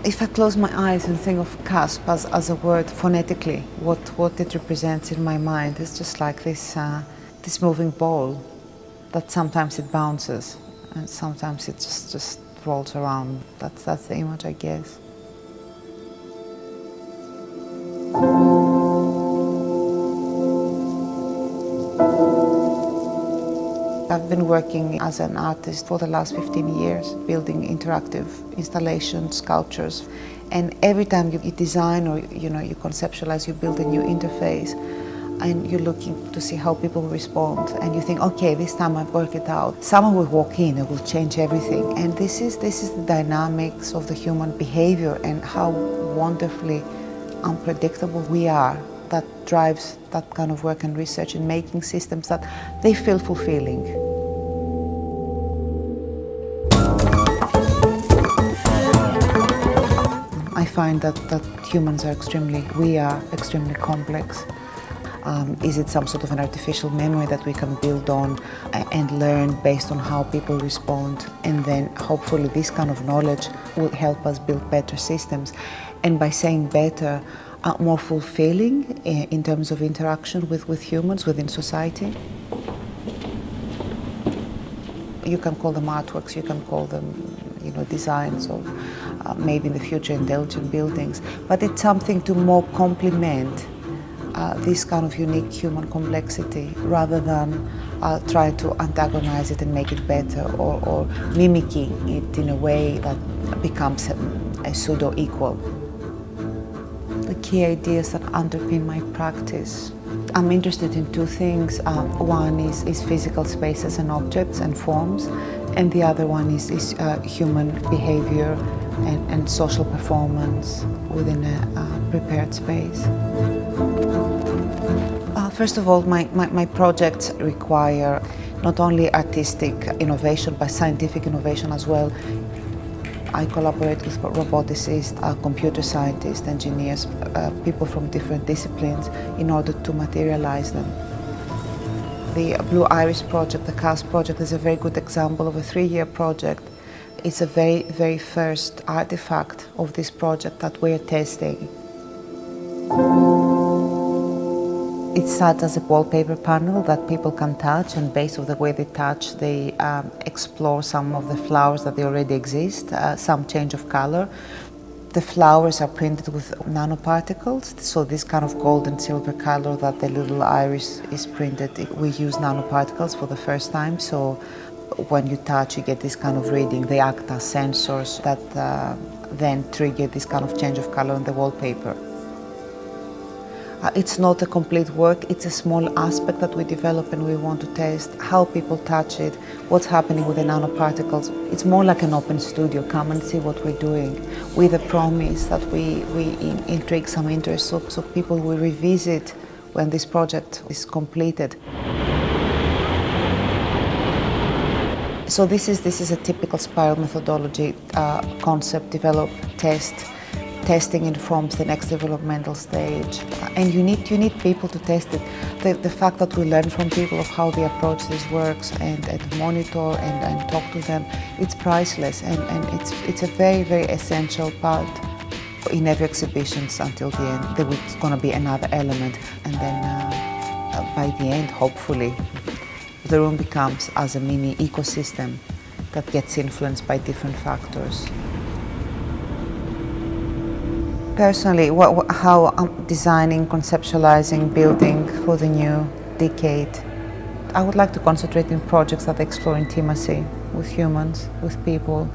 If I close my eyes and think of CUSP as a word phonetically, what it represents in my mind is just like this moving ball that sometimes it bounces and sometimes it just rolls around. That's the image, I guess. I've been working as an artist for the last 15 years, building interactive installations, sculptures. And every time you design or you conceptualize, you build a new interface and you're looking to see how people respond. And you think, okay, this time I've worked it out. Someone will walk in and will change everything. And this is the dynamics of the human behavior and how wonderfully unpredictable we are. That drives that kind of work and research in making systems that they feel fulfilling. I find that humans are we are extremely complex. Is it some sort of an artificial memory that we can build on and learn based on how people respond? And then hopefully this kind of knowledge will help us build better systems. And by saying better, more fulfilling in terms of interaction with humans within society. You can call them artworks, you can call them designs of maybe in the future intelligent buildings, but it's something to more complement this kind of unique human complexity rather than try to antagonize it and make it better or mimicking it in a way that becomes a pseudo-equal. The key ideas that underpin my practice. I'm interested in two things. One is physical spaces and objects and forms, and the other one is human behavior and social performance within a prepared space. First of all, my projects require not only artistic innovation, but scientific innovation as well. I collaborate with roboticists, computer scientists, engineers, people from different disciplines in order to materialize them. The Blue Iris project, the CUSP project, is a very good example of a 3-year project. It's a very, very first artifact of this project that we're testing. It starts as a wallpaper panel that people can touch, and based on the way they touch, they explore some of the flowers that they already exist, some change of color. The flowers are printed with nanoparticles, so this kind of gold and silver color that the little iris is printed, we use nanoparticles for the first time, so when you touch, you get this kind of reading. They act as sensors that then trigger this kind of change of color on the wallpaper. It's not a complete work, it's a small aspect that we develop and we want to test how people touch it, what's happening with the nanoparticles. It's more like an open studio, come and see what we're doing, with a promise that we intrigue some interest so people will revisit when this project is completed. So this is a typical spiral methodology, concept, develop, test. Testing informs the next developmental stage, and you need people to test it. The fact that we learn from people of how they approach these works and monitor and talk to them, it's priceless, and it's a very, very essential part in every exhibition until the end. There's going to be another element, and then by the end, hopefully, the room becomes as a mini ecosystem that gets influenced by different factors. Personally, how I'm designing, conceptualizing, building for the new decade, I would like to concentrate in projects that explore intimacy with humans, with people,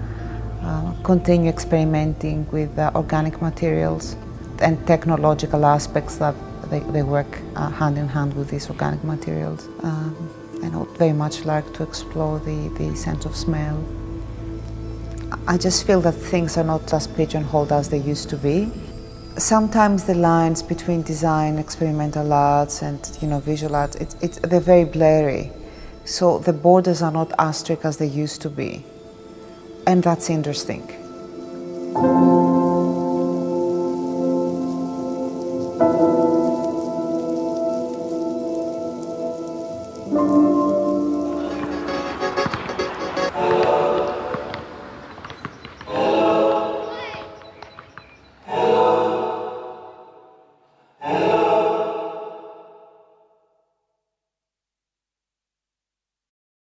continue experimenting with organic materials and technological aspects that they work hand in hand with these organic materials. And I would very much like to explore the sense of smell. I just feel that things are not as pigeonholed as they used to be. Sometimes the lines between design, experimental arts, and visual arts, they're very blurry. So the borders are not as strict as they used to be, and that's interesting.